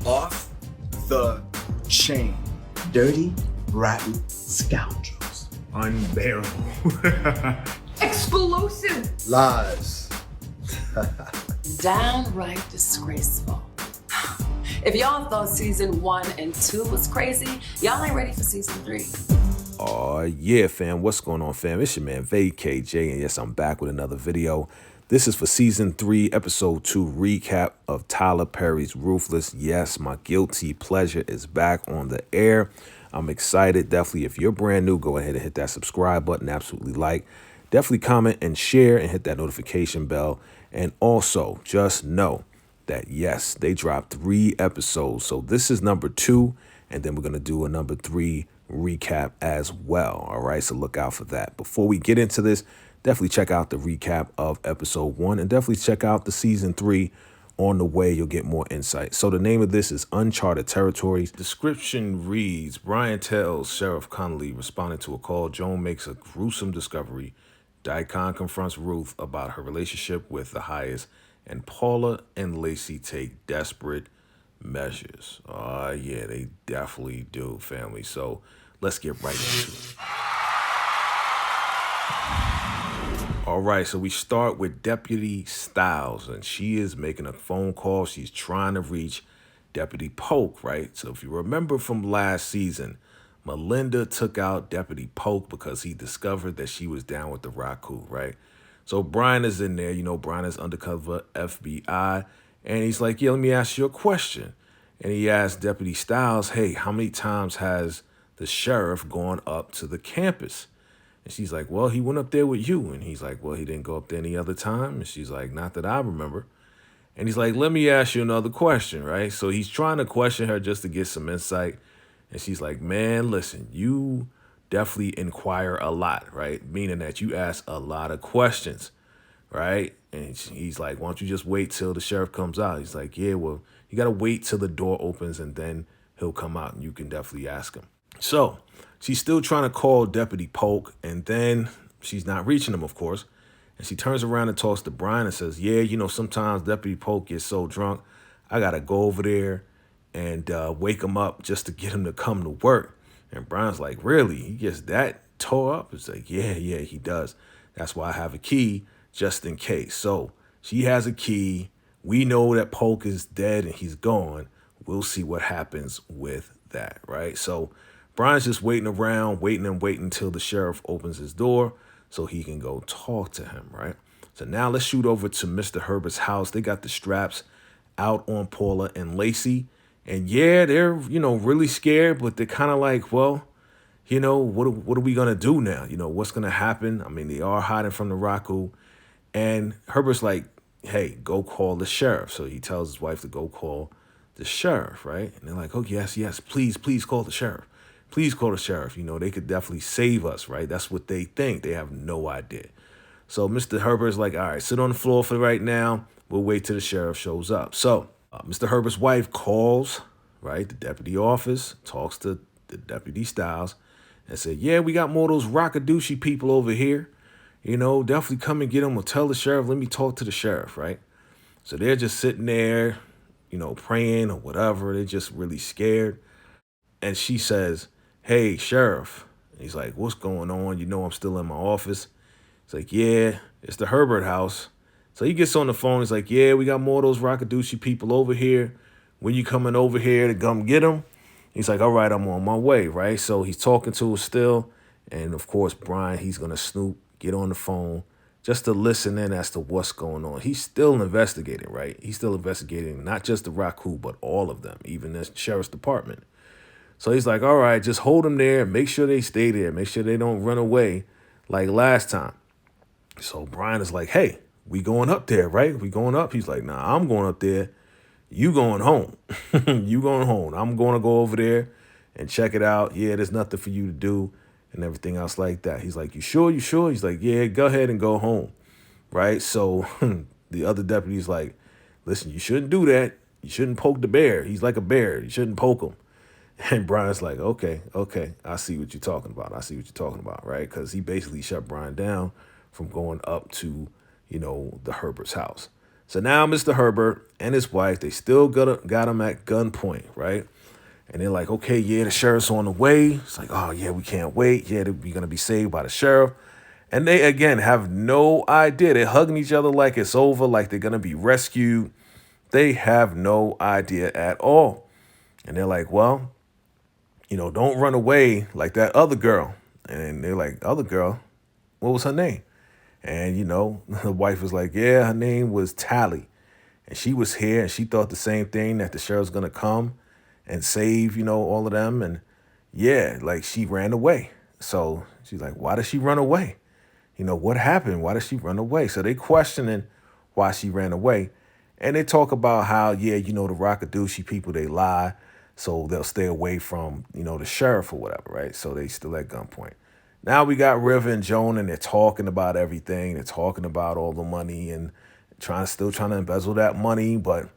off the chain. Dirty, rotten scoundrels. Unbearable. Explosive. Lies. Downright disgraceful. If y'all thought season 1 and 2 was crazy, y'all ain't ready for season 3. Oh, yeah, fam. What's going on, fam? It's your man, VACAY-J, and yes, I'm back with another video. This is for season 3, episode 2 recap of Tyler Perry's Ruthless. Yes, my guilty pleasure is back on the air. I'm excited. Definitely, if you're brand new, go ahead and hit that subscribe button. Absolutely like. Definitely comment and share and hit that notification bell. And also, just know that, yes, they dropped 3 episodes. So this is number 2, and then we're going to do a number 3 recap as well. All right, so look out for that. Before we get into this, definitely check out the recap of episode 1 and definitely check out the season 3 on the way. You'll get more insight. So the name of this is Uncharted Territories. Description reads, Brian tells Sheriff Conley, responding to a call, Joan makes a gruesome discovery. Dikahn confronts Ruth about her relationship with the highest, and Paula and Lacey take desperate measures. Yeah, they definitely do, family. So let's get right into it. All right, so we start with Deputy Styles, and she is making a phone call. She's trying to reach Deputy Polk, right? So if you remember from last season, Melinda took out Deputy Polk because he discovered that she was down with the Raku, right? So Brian is in there. You know, Brian is undercover FBI. And he's like, yeah, let me ask you a question. And he asked Deputy Styles, hey, how many times has the sheriff gone up to the campus? And she's like, well, he went up there with you. And he's like, well, he didn't go up there any other time. And she's like, not that I remember. And he's like, let me ask you another question, right? So he's trying to question her just to get some insight. And she's like, man, listen, you definitely inquire a lot, right? Meaning that you ask a lot of questions, right? And he's like, why don't you just wait till the sheriff comes out? He's like, yeah, well, you got to wait till the door opens and then he'll come out and you can definitely ask him. So she's still trying to call Deputy Polk, and then she's not reaching him, of course. And she turns around and talks to Brian and says, yeah, you know, sometimes Deputy Polk gets so drunk, I got to go over there and wake him up just to get him to come to work. And Brian's like, really? He gets that tore up? It's like, yeah, he does. That's why I have a key just in case. So she has a key. We know that Polk is dead and he's gone. We'll see what happens with that, right? So Brian's just waiting around, waiting until the sheriff opens his door so he can go talk to him, right? So now let's shoot over to Mr. Herberts' house. They got the straps out on Paula and Lacey. And yeah, they're, you know, really scared, but they're kind of like, well, you know, what are we going to do now? You know, what's going to happen? I mean, they are hiding from the Raku. And Herbert's like, hey, go call the sheriff. So he tells his wife to go call the sheriff, right? And they're like, oh, yes, please call the sheriff. Please call the sheriff. You know, they could definitely save us, right? That's what they think. They have no idea. So Mr. Herbert's like, all right, sit on the floor for right now. We'll wait till the sheriff shows up. So Mr. Herbert's wife calls, right, the deputy office, talks to the Deputy Styles and said, yeah, we got more of those rockadoochie people over here. You know, definitely come and get them or tell the sheriff, let me talk to the sheriff, right? So they're just sitting there, you know, praying or whatever. They're just really scared. And she says, hey, sheriff. And he's like, what's going on? You know, I'm still in my office. It's like, yeah, it's the Herberts house. So he gets on the phone. He's like, yeah, we got more of those rockadoochie people over here. When you coming over here to come get them? He's like, all right, I'm on my way, right? So he's talking to her still. And, of course, Brian, he's going to snoop, get on the phone just to listen in as to what's going on. He's still investigating, right? He's still investigating not just the Raku, but all of them, even the sheriff's department. So he's like, all right, just hold them there. Make sure they stay there. Make sure they don't run away like last time. So Brian is like, hey, we going up there, right? We going up. He's like, nah, I'm going up there. You going home. You going home. I'm going to go over there and check it out. Yeah, there's nothing for you to do and everything else like that. He's like, you sure? You sure? He's like, yeah, go ahead and go home, right? So the other deputy's like, listen, you shouldn't do that. You shouldn't poke the bear. He's like a bear. You shouldn't poke him. And Brian's like, okay, I see what you're talking about. Right? Because he basically shut Brian down from going up to, you know, the Herberts house. So now Mr. Herbert and his wife, they still got him at gunpoint, right? And they're like, okay, yeah, the sheriff's on the way. It's like, oh, yeah, we can't wait. Yeah, we're going to be saved by the sheriff. And they, again, have no idea. They're hugging each other like it's over, like they're going to be rescued. They have no idea at all. And they're like, well, don't run away like that other girl. And they're like, other girl? What was her name? And, the wife was like, yeah, her name was Tally. And she was here and she thought the same thing, that the sheriff's going to come and save, all of them. And yeah, like she ran away. So she's like, why did she run away? What happened? Why did she run away? So they questioning why she ran away. And they talk about how, yeah, the Rockadoochie people, they lie. So they'll stay away from, the sheriff or whatever, right? So they still at gunpoint. Now we got River and Joan, and they're talking about everything. They're talking about all the money and still trying to embezzle that money. But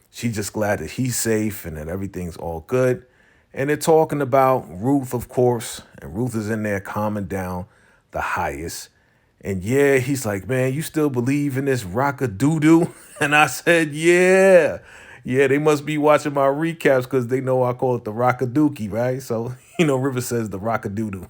she's just glad that he's safe and that everything's all good. And they're talking about Ruth, of course. And Ruth is in there calming down the highest. And yeah, he's like, man, you still believe in this rock-a-doo-doo? And I said, yeah. Yeah, they must be watching my recaps because they know I call it the rock-a-dookie, right? So, River says the rock-a-doo-doo.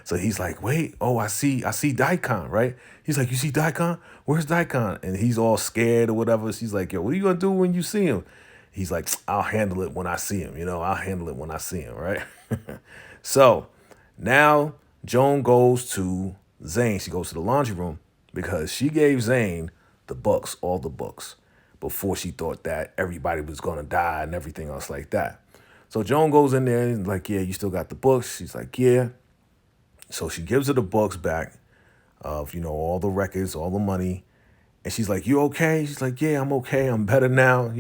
So he's like, wait, I see Dikahn, right? He's like, you see Dikahn? Where's Dikahn? And he's all scared or whatever. She's like, yo, what are you going to do when you see him? He's like, I'll handle it when I see him. I'll handle it when I see him, right? So now Joan goes to Zane. She goes to the laundry room because she gave Zane the books, all the books, before she thought that everybody was going to die and everything else like that. So Joan goes in there and like, yeah, you still got the books? She's like, yeah. So she gives her the books back of, all the records, all the money. And she's like, you okay? She's like, yeah, I'm okay. I'm better now,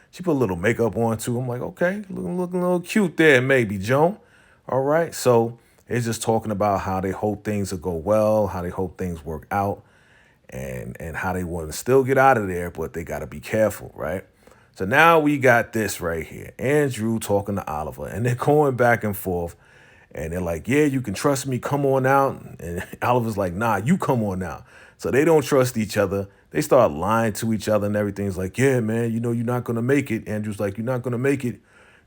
She put a little makeup on too. I'm like, okay, looking a little cute there, maybe, Joan. All right. So it's just talking about how they hope things will go well, how they hope things work out, and how they want to still get out of there, but they got to be careful, right? So now we got this right here. Andrew talking to Oliver, and they're going back and forth. And they're like, yeah, you can trust me. Come on out. And Oliver's like, nah, you come on out. So they don't trust each other. They start lying to each other and everything's like, yeah, man, you're not going to make it. Andrew's like, you're not going to make it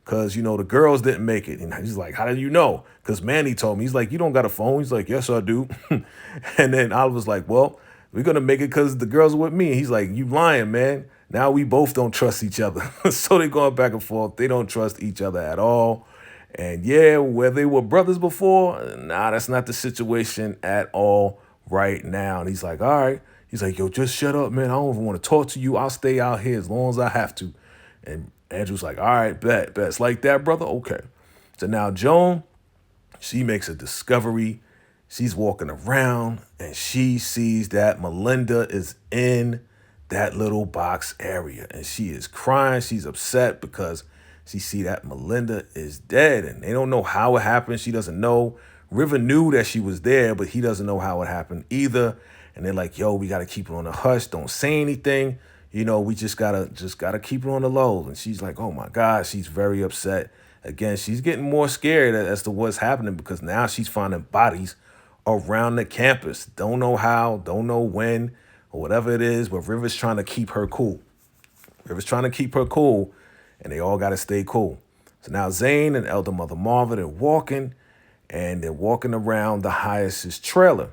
because, the girls didn't make it. And he's like, how do you know? Because Manny told me. He's like, you don't got a phone? He's like, yes, I do. And then Oliver's like, well, we're going to make it because the girls are with me. And he's like, you lying, man. Now we both don't trust each other. So they're going back and forth. They don't trust each other at all. And yeah, where they were brothers before, nah, that's not the situation at all right now. And he's like, all right. He's like, yo, just shut up, man. I don't even want to talk to you. I'll stay out here as long as I have to. And Andrew's like, all right, bet. It's like that, brother? Okay. So now Joan, she makes a discovery. She's walking around and she sees that Melinda is in that little box area. And she is crying. She's upset because she see that Melinda is dead and they don't know how it happened. She doesn't know. River knew that she was there, but he doesn't know how it happened either. And they're like, yo, we got to keep it on the hush. Don't say anything. We just gotta keep it on the low. And she's like, oh my God, she's very upset. Again, she's getting more scared as to what's happening because now she's finding bodies around the campus. Don't know how, don't know when, or whatever it is, but River's trying to keep her cool. And they all got to stay cool. So now Zane and Elder Mother Marva, they're walking around the Highest's trailer.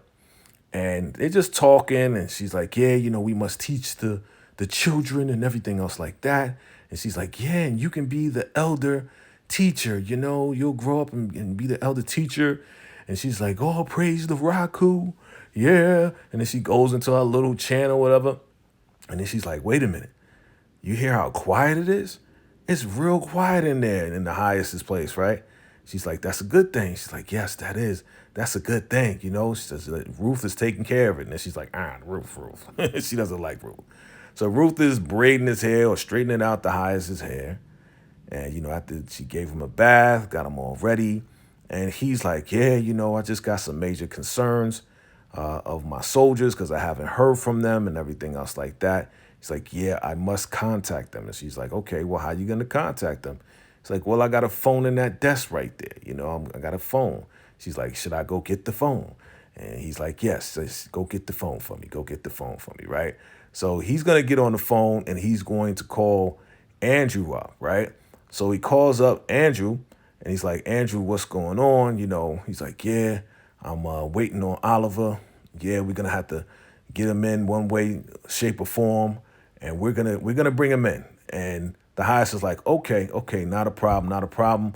And they're just talking. And she's like, yeah, we must teach the children and everything else like that. And she's like, yeah, and you can be the elder teacher. You'll grow up and be the elder teacher. And she's like, oh, praise the Raku. Yeah. And then she goes into her little chant or whatever. And then she's like, wait a minute. You hear how quiet it is? It's real quiet in there in the Highest's place, right? She's like, that's a good thing. She's like, yes, that is. That's a good thing. She says that Ruth is taking care of it. And then she's like, Ruth. She doesn't like Ruth. So Ruth is braiding his hair or straightening out the Highest's hair. And, after she gave him a bath, got him all ready. And he's like, yeah, I just got some major concerns of my soldiers because I haven't heard from them and everything else like that. He's like, yeah, I must contact them. And she's like, okay, well, how you going to contact them? It's like, well, I got a phone in that desk right there. I got a phone. She's like, should I go get the phone? And he's like, yes, go get the phone for me. Go get the phone for me, right? So he's going to get on the phone and he's going to call Andrew up, right? So he calls up Andrew and he's like, Andrew, what's going on? He's like, yeah, I'm waiting on Oliver. Yeah, we're going to have to get him in one way, shape or form. And we're gonna bring him in. And the highest is like, okay, not a problem.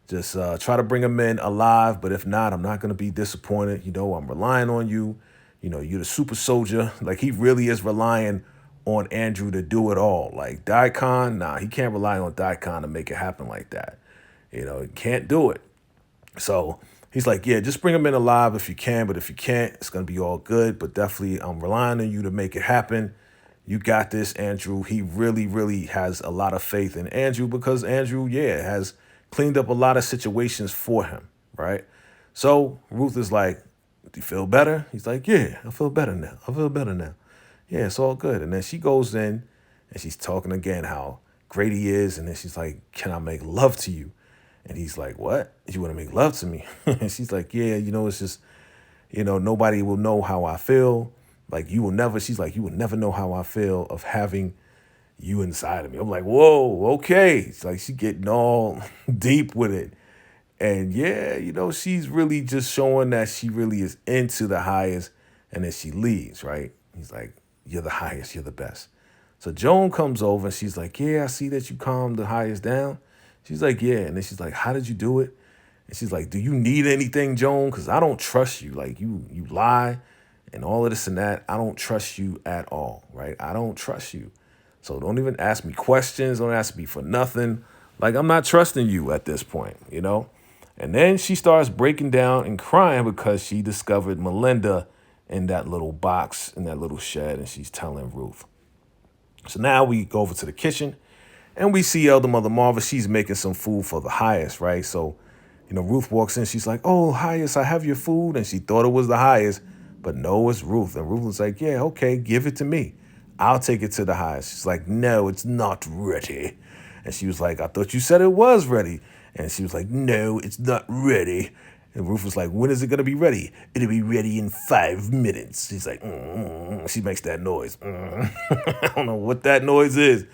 Just try to bring him in alive. But if not, I'm not going to be disappointed. I'm relying on you. You're the super soldier. Like, he really is relying on Andrew to do it all. Like, Dikahn, nah, he can't rely on Dikahn to make it happen like that. He can't do it. So he's like, yeah, just bring him in alive if you can. But if you can't, it's going to be all good. But definitely, I'm relying on you to make it happen. You got this, Andrew. He really, really has a lot of faith in Andrew because Andrew, has cleaned up a lot of situations for him, right? So Ruth is like, do you feel better? He's like, yeah, I feel better now. Yeah, it's all good. And then she goes in and she's talking again how great he is. And then she's like, can I make love to you? And he's like, what? You want to make love to me? And she's like, yeah, it's just, nobody will know how I feel. Like, she's like, you will never know how I feel of having you inside of me. I'm like, whoa, okay. It's like, she's getting all deep with it. And she's really just showing that she really is into the highest, and then she leaves, right? He's like, you're the highest, you're the best. So Joan comes over and she's like, yeah, I see that you calmed the highest down. She's like, yeah. And then she's like, how did you do it? And she's like, do you need anything, Joan? Because I don't trust you. Like, you lie and all of this and that. I don't trust you at all, right? I don't trust you. So don't even ask me questions. Don't ask me for nothing. Like, I'm not trusting you at this point, And then she starts breaking down and crying because she discovered Melinda in that little box, in that little shed, and she's telling Ruth. So now we go over to the kitchen, and we see Elder Mother Marva. She's making some food for the highest, right? So, Ruth walks in. She's like, oh, highest, I have your food. And she thought it was the highest, but no, it's Ruth. And Ruth was like, yeah, okay, give it to me. I'll take it to the highest. She's like, no, it's not ready. And she was like, I thought you said it was ready. And she was like, no, it's not ready. And Ruth was like, when is it going to be ready? It'll be ready in 5 minutes. She's like, She makes that noise. I don't know what that noise is.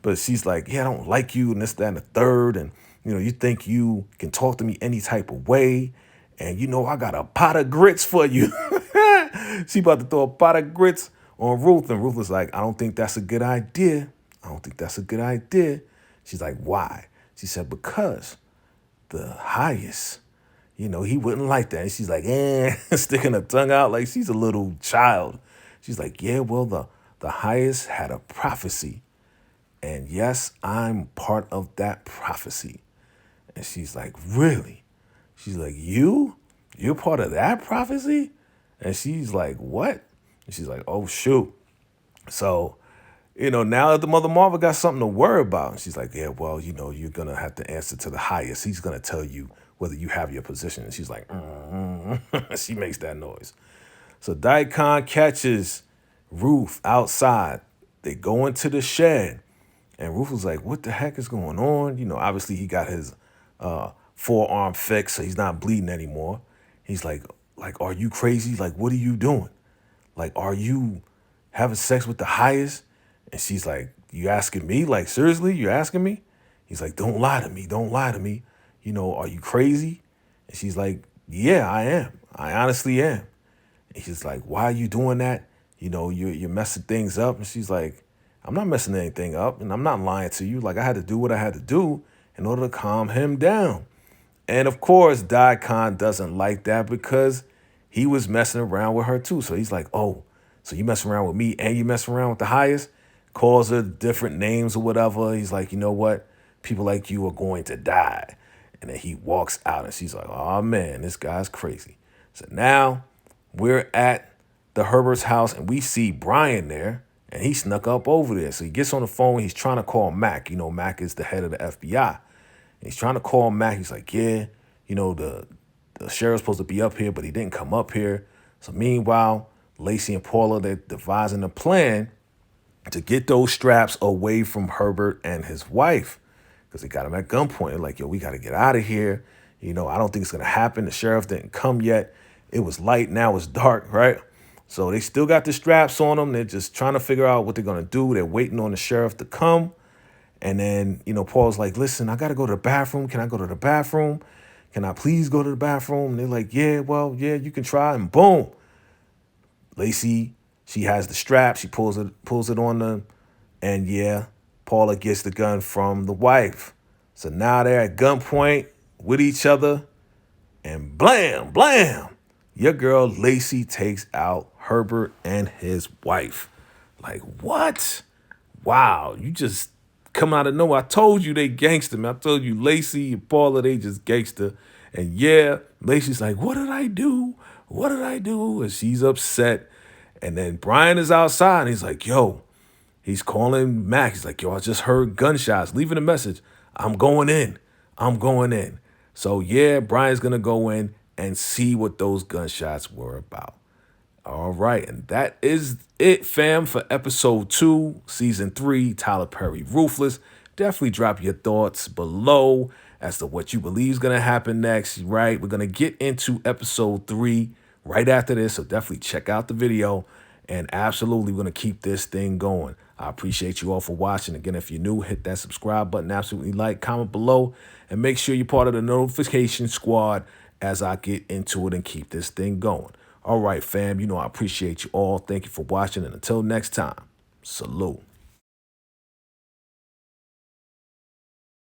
But she's like, yeah, I don't like you and this, that, and the third. And, you think you can talk to me any type of way. And, I got a pot of grits for you. She about to throw a pot of grits on Ruth. And Ruth was like, I don't think that's a good idea. She's like, why? She said, because the highest, he wouldn't like that. And she's like, sticking her tongue out like she's a little child. She's like, yeah, well, the highest had a prophecy. And yes, I'm part of that prophecy. And she's like, really? She's like, you're part of that prophecy? And she's like, what? And she's like, oh, shoot. So, now that the Mother Marva got something to worry about. And she's like, yeah, well, you're going to have to answer to the highest. He's going to tell you whether you have your position. And she's like, She makes that noise. So Dikahn catches Ruth outside. They go into the shed. And Ruth was like, what the heck is going on? Obviously he got his forearm fixed, so he's not bleeding anymore. He's like, are you crazy? Like, what are you doing? Like, are you having sex with the highest? And she's like, you asking me? Like, seriously, you asking me? He's like, don't lie to me. Are you crazy? And she's like, yeah, I am. I honestly am. And he's like, why are you doing that? You're messing things up. And she's like, I'm not messing anything up, and I'm not lying to you. Like, I had to do what I had to do in order to calm him down. And of course, Dikahn doesn't like that because he was messing around with her too. So he's like, oh, so you messing around with me and you messing around with the highest? Calls her different names or whatever. He's like, you know what? People like you are going to die. And then he walks out and she's like, oh man, this guy's crazy. So now we're at the Herberts house and we see Brian there. And he snuck up over there. So he gets on the phone. He's trying to call Mac. Mac is the head of the FBI. And he's trying to call Mac. He's like, yeah, the sheriff's supposed to be up here, but he didn't come up here. So meanwhile, Lacey and Paula, they're devising a plan to get those straps away from Herbert and his wife because they got him at gunpoint. They're like, yo, we got to get out of here. I don't think it's going to happen. The sheriff didn't come yet. It was light. Now it's dark, right? So they still got the straps on them. They're just trying to figure out what they're going to do. They're waiting on the sheriff to come. And then, Paul's like, listen, I got to go to the bathroom. Can I go to the bathroom? Can I please go to the bathroom? And they're like, yeah, you can try. And boom, Lacey, she has the strap. She pulls it on them. And yeah, Paula gets the gun from the wife. So now they're at gunpoint with each other. And blam, blam, your girl Lacey takes out Herbert and his wife. Like, what? Wow, you just come out of nowhere. I told you they gangster, man. I told you Lacey and Paula, they just gangster. And yeah, Lacey's like, what did I do? What did I do? And she's upset. And then Brian is outside and he's like, yo, he's calling Max. He's like, yo, I just heard gunshots, leaving a message. I'm going in. So yeah, Brian's going to go in and see what those gunshots were about. All right, and that is it, fam, for episode 2, season 3, Tyler Perry, Ruthless. Definitely drop your thoughts below as to what you believe is going to happen next, right? We're going to get into episode 3 right after this, so definitely check out the video. And absolutely, we're going to keep this thing going. I appreciate you all for watching. Again, if you're new, hit that subscribe button. Absolutely like, comment below, and make sure you're part of the notification squad as I get into it and keep this thing going. All right, fam, I appreciate you all. Thank you for watching, and until next time, salute.